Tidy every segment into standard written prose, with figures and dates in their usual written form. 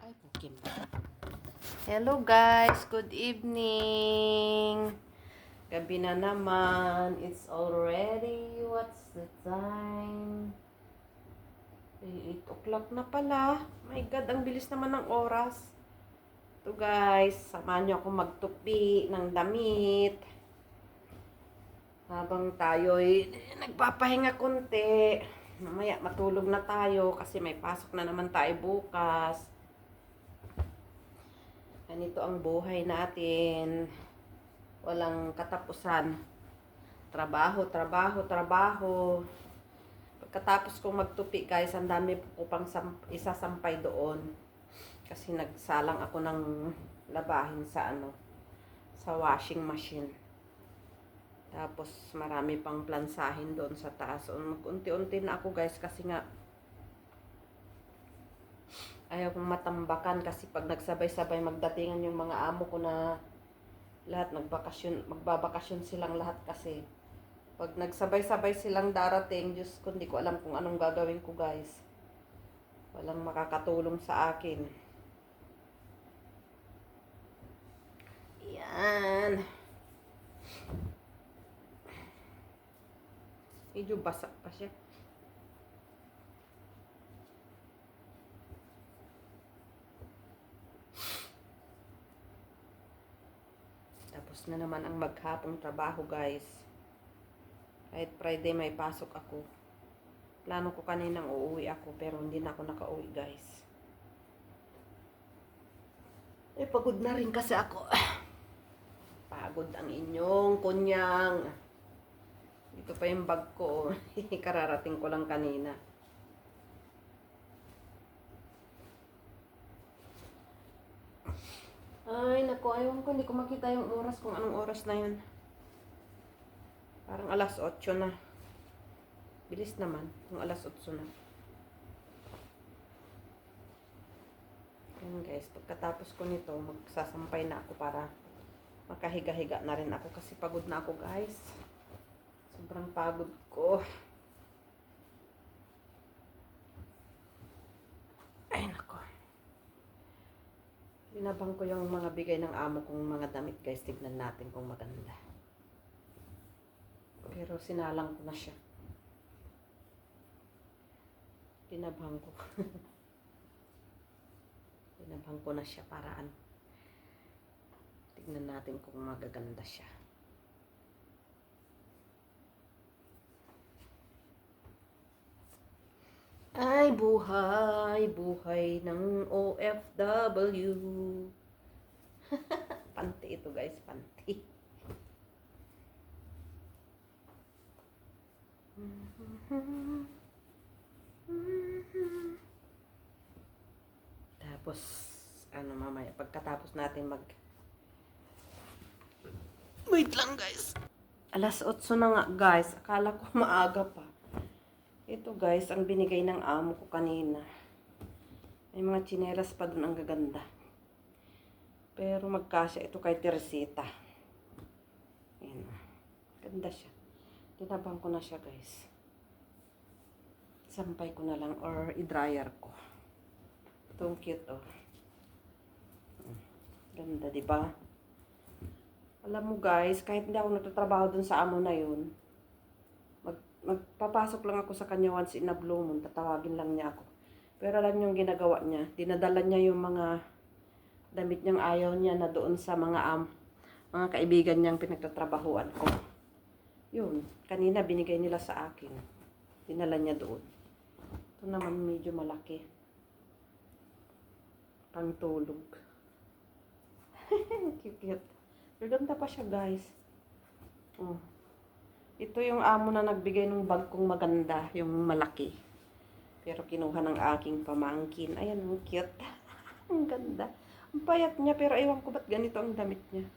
Ay, pukim. Hello guys, good evening. Gabi na naman. It's already, what's the time? 8 o'clock na pala. My God, ang bilis naman ng oras. Ito guys, samahan niyo ako magtupi ng damit. Habang tayo'y nagpapahinga konti. Mamaya matulog na tayo kasi may pasok na naman tayo bukas. Ganito ang buhay natin. Walang katapusan. Trabaho, trabaho, trabaho. Pagkatapos kong magtupi guys, ang dami ko pang isasampay doon. Kasi nagsalang ako ng labahin sa sa washing machine. Tapos marami pang plansahin doon sa taas. Unti-unti na ako guys kasi nga ayaw kong matambakan kasi pag nagsabay-sabay magdatingan yung mga amo ko na lahat magbabakasyon silang lahat kasi pag nagsabay-sabay silang darating, Diyos ko, hindi ko alam kung anong gagawin ko guys. Walang makakatulong sa akin. Yan. Medyo basa pa siya. Tapos na naman ang maghapong trabaho guys. Kahit Friday may pasok ako. Plano ko kaninang uuwi ako pero hindi na ako nakauwi guys. Pagod na rin kasi ako. Pagod ang inyong kunyang. Ito pa yung bag ko. Kararating ko lang kanina. Ay, naku. Ayaw ko. Hindi ko makita yung oras kung anong oras na yun. Parang alas 8 na. Bilis naman. Yung alas 8 na. Ayan guys. Pagkatapos ko nito, magsasampay na ako para makahiga-higa na rin ako. Kasi pagod na ako guys. Sobrang pagod ko. Ay, nako. Binabang ko yung mga bigay ng amo kong mga damit guys. Tignan natin kung maganda. Pero sinalang ko na siya. Binabang ko. Binabang ko na siya paraan. Tignan natin kung magaganda siya. Ay, buhay, buhay ng OFW. Panty ito guys, panty. Tapos, mamaya, pagkatapos natin wait lang guys. Alas 8 na nga guys, akala ko maaga pa. Ito guys, ang binigay ng amo ko kanina. May mga tsinelas pa dun ang gaganda. Pero magkasya ito kay Teresita. Ayan. Ganda siya. Tinabang ko na siya guys. Sampay ko na lang or i-dryer ko. Itong cute oh. Ganda, di ba? Alam mo guys, kahit hindi ako nagtatrabaho dun sa amo na yun, magpapasok lang ako sa kanya once in a blue moon, tatawagin lang niya ako. Pero alam niyo yung ginagawa niya, dinadala niya yung mga damit niyang ayaw niya na doon sa mga kaibigan niyang pinagtatrabahuan ko. Yun, kanina binigay nila sa akin. Dinala niya doon. Ito naman medyo malaki. Pangtulog. Cute. Ganda pa siya guys. Oh. Ito yung amo na nagbigay ng bag kong maganda, yung malaki. Pero kinuha ng aking pamangkin. Ayan, ang cute. Ang ganda. Ang payat niya, pero ewan ko ba't ganito ang damit niya.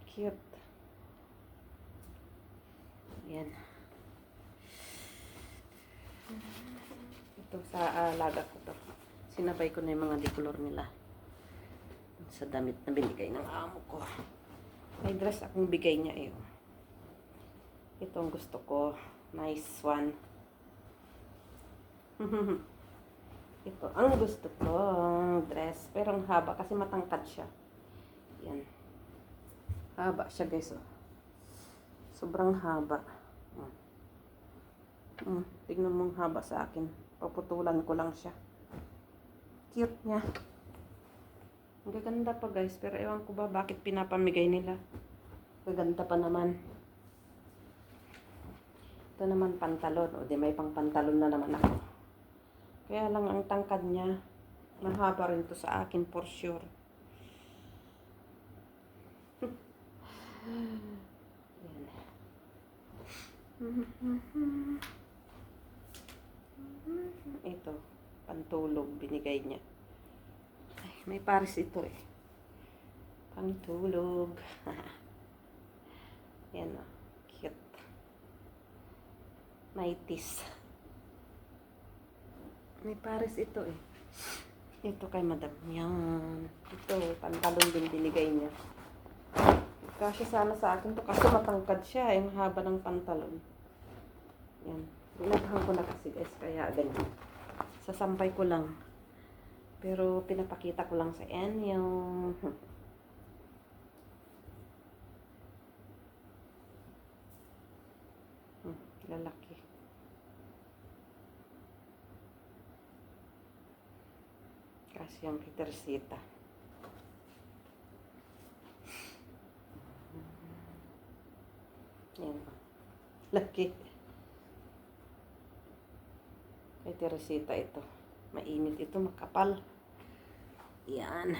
Cute. Ayan. Ito sa alaga ko to. Sinabay ko na yung mga decolor nila. Sa damit na binigay ng amo ko. May dress akong bigay niya eh. Ito ang gusto ko. Nice one. Ito, ang gusto kong dress. Pero ang haba kasi matangkad siya. Yan. Haba siya guys. Oh. Sobrang haba. Tignan mo ang haba sa akin. Paputulan ko lang siya. Cute niya. Ang gaganda pa guys. Pero ewan ko ba bakit pinapamigay nila. Gaganda pa naman. Ito naman pantalon. O di may pang pantalon na naman ako. Kaya lang ang tangkad niya. Mahaba rin to sa akin for sure. Ito, pantulog binigay niya. Ay, may pares ito eh. Pantulog. Yan o, cute. Nighties. May pares ito eh. Ito kay madam. Yan. Ito, pantalon din binigay niya. Kasi sana sa akin to kasi matangkad siya. Yung haba ng pantalon. Yan. Binaghan ko na kasi guys. Kaya ganyan. Sasampay ko lang. Pero pinapakita ko lang sa inyo. Lalaki. Kasi yung Petersita. Yan. Laki. Kay Teresita ito. Mainit ito, makapal. Yan.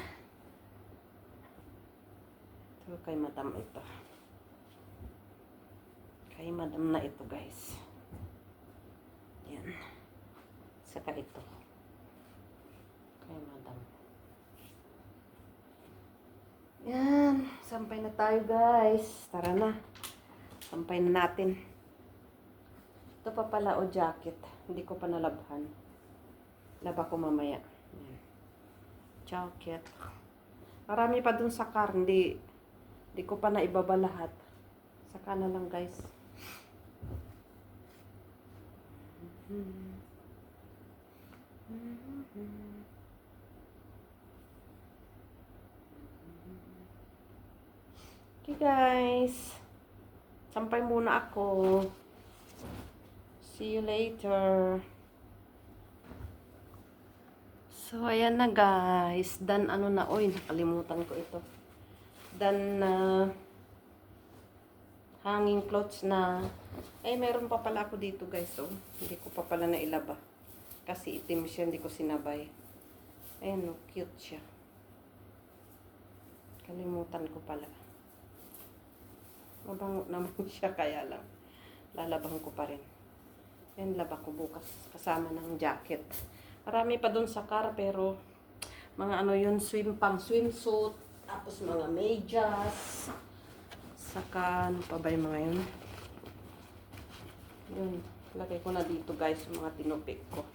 Ito kay madam ito. Kay madam na ito guys. Yan. Saka ito. Kay madam. Yan. Sampay na tayo guys. Tara na. Sampay na natin. Ito pa pala o jacket. Hindi ko pa nalabhan. Laba ko mamaya. Yan. Jacket. Marami pa dun sa car. Hindi ko pa naibaba lahat. Saka na lang guys. Okay guys. Sampay muna ako. See you later. So, ayan na guys. Done ano na. Oy, nakalimutan ko ito. Done na hanging clothes na. Eh, meron pa pala ako dito guys. Oh. Hindi ko pa pala nailaba. Kasi itim siya. Hindi ko sinabay. Ayan, oh, cute siya. Kalimutan ko pala. Mabango naman siya. Kaya lang. Lalabang ko pa rin. Yan, laba ko bukas. Kasama ng jacket. Marami pa dun sa car. Pero, mga ano yun, swimsuit. Tapos mga medyas. Saka, ano pa ba yung mga yun? Yun. Lagay ko na dito guys, yung mga tinupik ko.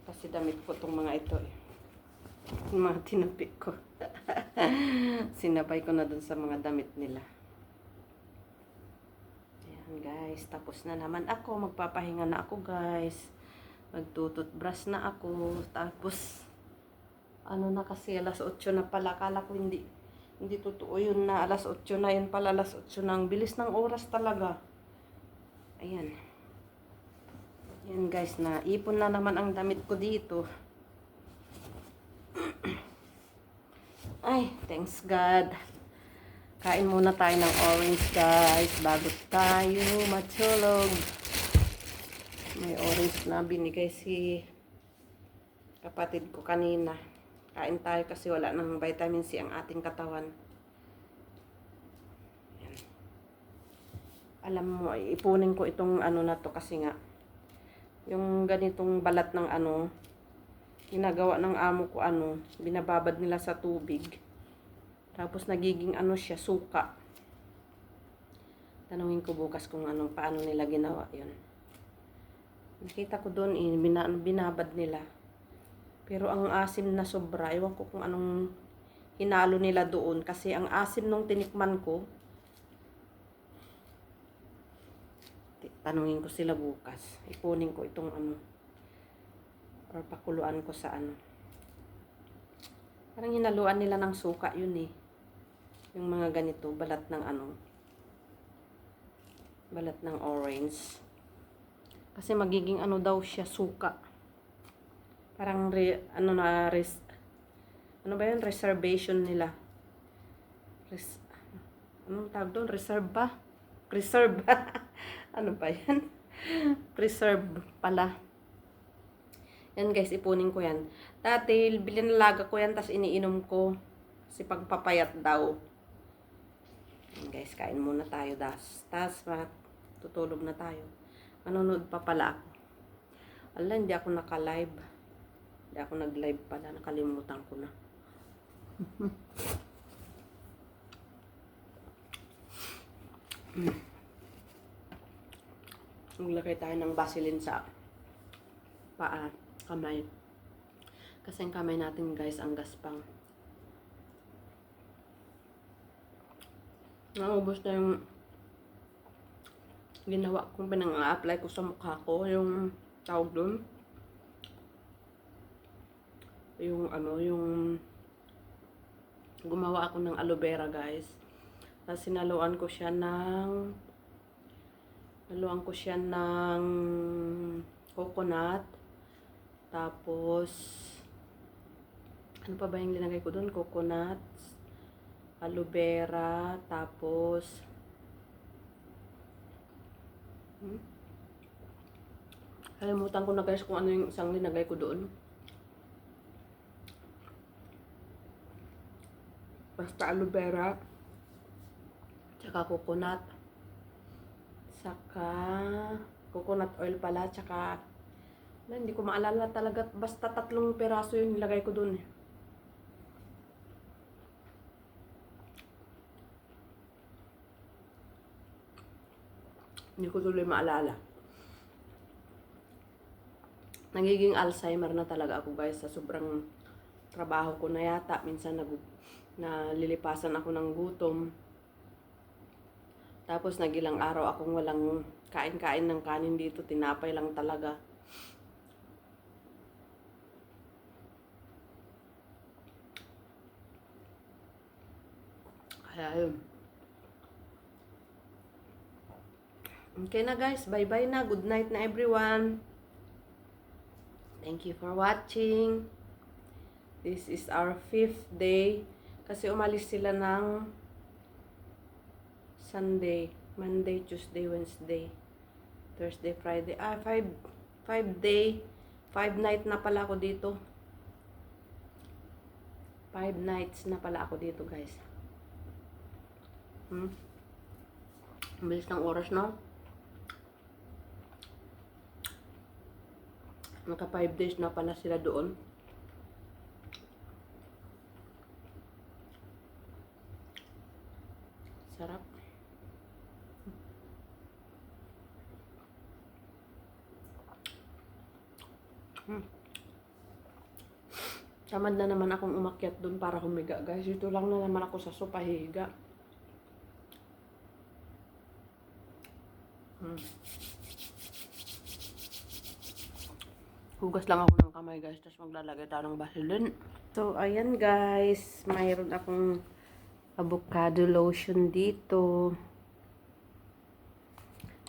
Kasi damit ko itong mga ito eh. Yung mga tinupik ko. Sinabay ko na dun sa mga damit nila. Ayan guys, tapos na naman ako. Magpapahinga na ako guys. Magtututbrush na ako. Tapos, ano na kasi, alas 8 na pala. Akala ko hindi totoo yun na alas 8 na. Yun pala alas 8 na. Ang bilis ng oras talaga. Ayan. Ayan guys, na ipon na naman ang damit ko dito. Ay, thanks God. Kain muna tayo ng orange guys. Bago tayo matulog. May orange na binigay si kapatid ko kanina. Kain tayo kasi wala ng vitamin C ang ating katawan. Yan. Alam mo, ipunin ko itong ano na to kasi nga yung ganitong balat ng ano, ginagawa ng amo ko ano, binababad nila sa tubig. Tapos nagiging ano siya, suka. Tanungin ko bukas kung anong paano nila ginawa 'yon. Nakita ko doon binabad nila. Pero ang asim na sobra, ewan ko kung anong hinalo nila doon. Kasi ang asim nung tinikman ko, tanungin ko sila bukas. Ipunin ko itong ano, Or pakuluan ko sa ano. Parang hinaluan nila ng suka yun eh. Yung mga ganito, balat ng ano. Balat ng orange. Kasi magiging ano daw siya, suka. Parang ano ba yun? Reservation nila. Anong tawag doon? Reserve ba? Preserve. Ano ba yan? Preserve pala. Yan guys, ipunin ko yan. Dati, bilinalaga ko yan, tas iniinom ko. Kasi pagpapayat daw. Yan guys, kain muna tayo. Tas, tutulog na tayo. Manonood pa pala ako. Ala, hindi ako naka-live. Hindi ako nag-live pala. Nakalimutan ko na. Maglagay tayo ng Vaseline sa paa, kamay. Kasi ang kamay natin guys, ang gaspang. Naubos na yung ginawa kong pinang-a-apply ko sa mukha ko. Yung tawag doon. Yung ano, yung gumawa ako ng aloe vera guys. Tapos sinaluan ko siya ng coconut. Tapos ano pa ba yung linagay ko doon? Coconut, aloe vera, tapos kalimutan ko na guys kung ano yung isang linagay ko doon. Basta aloe vera, tsaka coconut, tsaka coconut oil pala, tsaka hindi ko maalala talaga, basta 3 piraso yung nilagay ko dun eh. Hindi ko tuloy maalala. Nagiging Alzheimer na talaga ako guys sa sobrang trabaho ko na yata. Minsan nalilipasan ako ng gutom. Tapos nagilang araw akong walang kain-kain ng kanin dito. Tinapay lang talaga. Kaya yun. Okay na guys. Bye-bye na. Good night na everyone. Thank you for watching. This is our 5th day. Kasi umalis sila ng Sunday, Monday, Tuesday, Wednesday, Thursday, Friday. 5 day. 5 night na pala ako dito. 5 nights na pala ako dito guys. Ang bilis ng oras no? Naka 5 days na pala sila doon. Sarap. Tamad na naman akong umakyat doon para humiga guys. Ito lang na naman ako sa sopa higa. Hugas lang ako ng kamay guys. Tapos maglalagay tayo ng Vaseline. So ayan guys. Mayroon akong avocado lotion dito.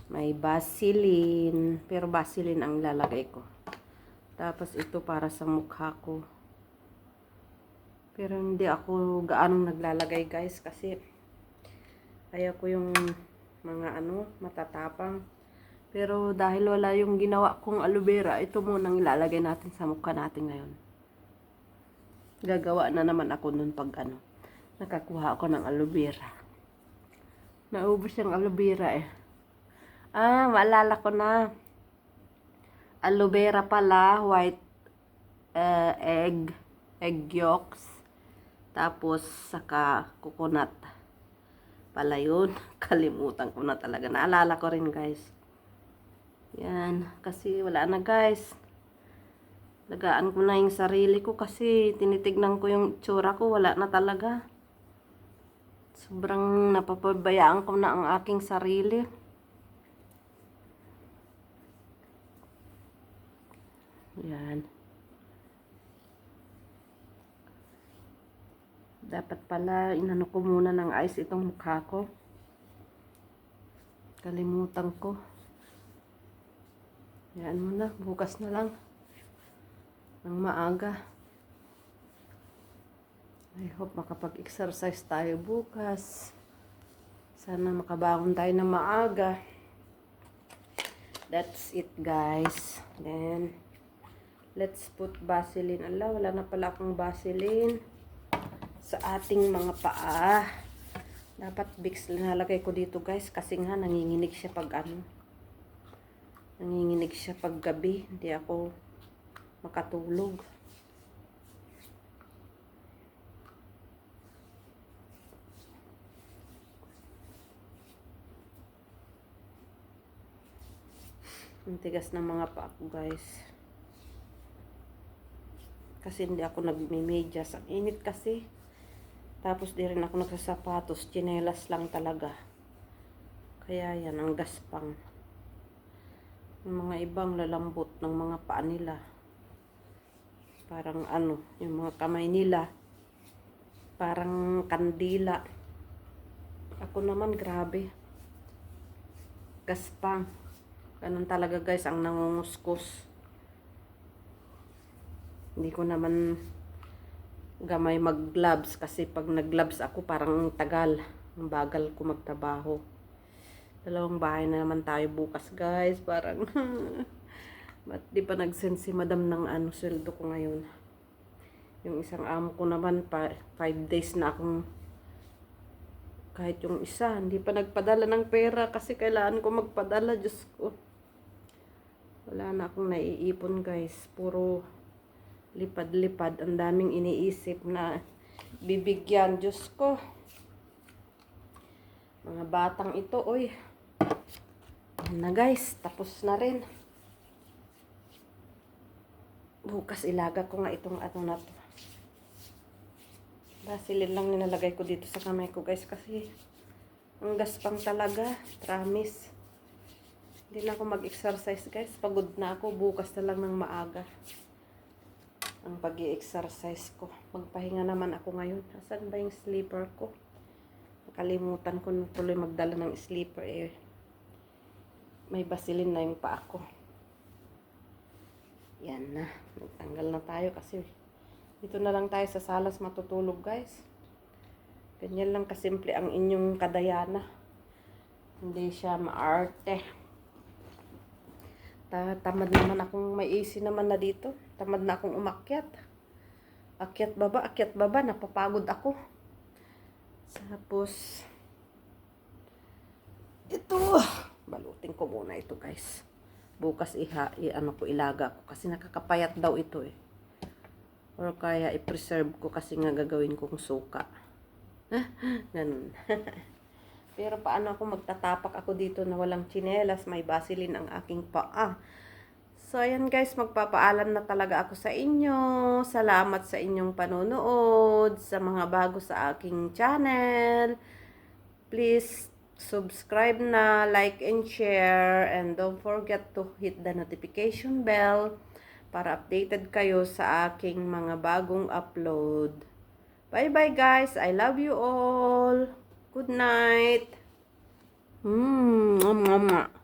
May Vaseline. Pero Vaseline ang lalagay ko. Tapos ito para sa mukha ko. Pero hindi ako gaanong naglalagay guys. Kasi ayaw ko yung mga matatapang. Pero dahil wala yung ginawa kong aloe vera, ito munang ilalagay natin sa mukha natin ngayon. Gagawa na naman ako nun pag nakakuha ako ng aloe vera. Naubos yung aloe vera eh. Maalala ko na. Aloe vera pala, white egg yolks. Tapos saka coconut. Pala yun. Kalimutan ko na talaga. Naalala ko rin guys. Yan. Kasi wala na guys. Lagaan ko na yung sarili ko kasi tinitignan ko yung itsura ko. Wala na talaga. Sobrang napapabayaan ko na ang aking sarili. Yan. Dapat pala, inano ko muna ng ice itong mukha ko. Kalimutan ko. Yan muna, bukas na lang. Ng maaga. I hope makapag-exercise tayo bukas. Sana makabangon tayo na maaga. That's it, guys. Then, let's put Vaseline. Ala, wala na pala akong Vaseline sa ating mga paa. Dapat Vicks nalagay ko dito, guys, kasi nga nanginginig siya pag ano. Nanginginig siya pag gabi. Hindi ako makatulog. Ang tigas ng mga paa ko, guys. Kasi hindi ako nagme-medyas. Ang init kasi. Tapos di rin ako nagsasapatos. Tsinelas lang talaga. Kaya yan, ang gaspang. Yung mga ibang lalambot ng mga paa nila. Parang ano, yung mga kamay nila. Parang kandila. Ako naman, grabe. Gaspang. Ganun talaga, guys, ang nangunguskus. Hindi ko naman gamay mag-gloves kasi pag nag-gloves ako parang tagal. Ang bagal ko magtrabaho. Dalawang bahay na naman tayo bukas, guys. Parang ba't di pa nag-send si madam ng ano, sweldo ko ngayon. Yung isang amo ko naman 5 days na akong kahit yung isa, hindi pa nagpadala ng pera kasi kailangan ko magpadala, Diyos ko. Wala na akong naiipon, guys. Puro lipad-lipad. Ang daming iniisip na bibigyan. Diyos ko. Mga batang ito, oy. Yan na, guys. Tapos na rin. Bukas ilaga ko nga itong ano na to. Vaseline lang nilalagay ko dito sa kamay ko, guys. Kasi ang gaspang talaga. Promise. Hindi na ako mag-exercise, guys. Pagod na ako. Bukas na lang ng maaga ang pag-i-exercise ko. Magpahinga naman ako ngayon. Asan ba yung sleeper ko? Nakalimutan ko na tuloy magdala ng sleeper. Eh, may Vaseline na yung paa ko. Yan na. Nagtanggal na tayo kasi dito na lang tayo sa salas matutulog, guys. Ganyan lang kasimple ang inyong kadayana. Hindi siya maarte. Tamad naman akong may AC naman na dito. Tamad na akong umakyat. Akyat baba, napapagod ako. Tapos, ito, balutin ko muna ito, guys. Bukas ano ko, ilaga ko. Kasi nakakapayat daw ito eh. Or kaya i-preserve ko kasi nga gagawin kong suka. Ganun. Pero paano ako magtatapak ako dito na walang tsinelas, may Vaseline ang aking paa. So, ayan, guys, magpapaalam na talaga ako sa inyo. Salamat sa inyong panonood, sa mga bago sa aking channel. Please subscribe na, like and share, and don't forget to hit the notification bell para updated kayo sa aking mga bagong upload. Bye-bye, guys. I love you all. Good night. Mwah, mwah, mwah.